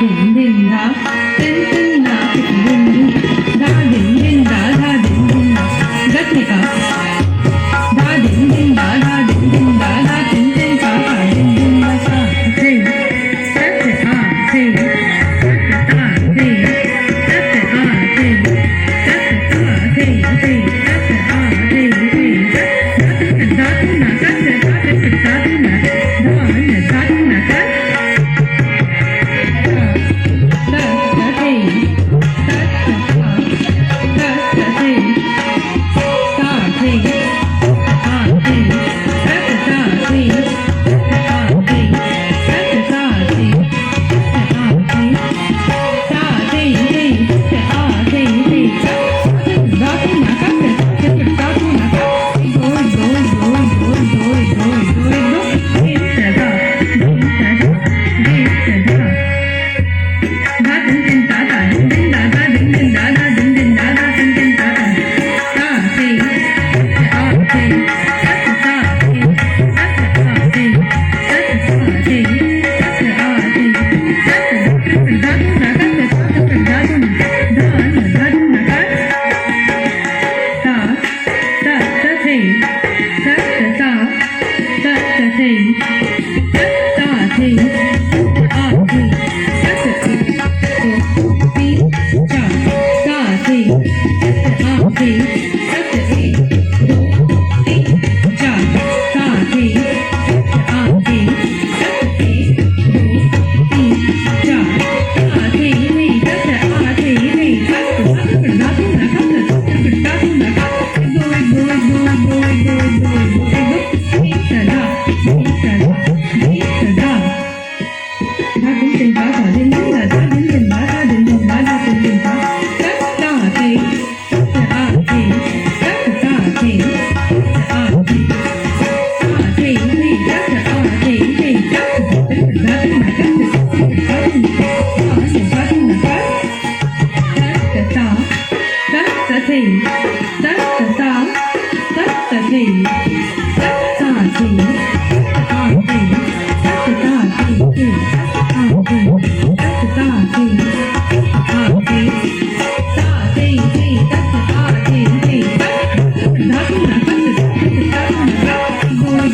दिन दिन धा तिन तिन धा तिन दिन दिन धा दिन दिन धा दिन दिन धा गति का धा दिन दिन धा दिन दिन धा तिन तिन धा दिन दिन धा सा थे सत आ थे सत आ थे सत आ थे सत आ थे थे सत आ थे थे धातु ना सत धातु ना धातु ना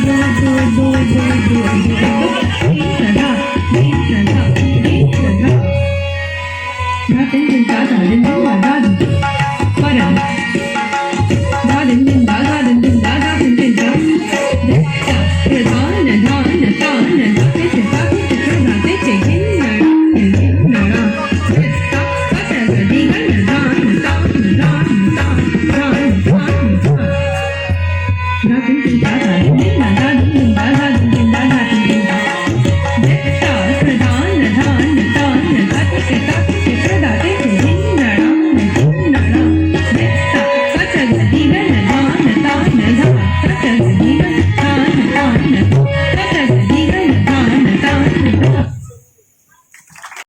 कर do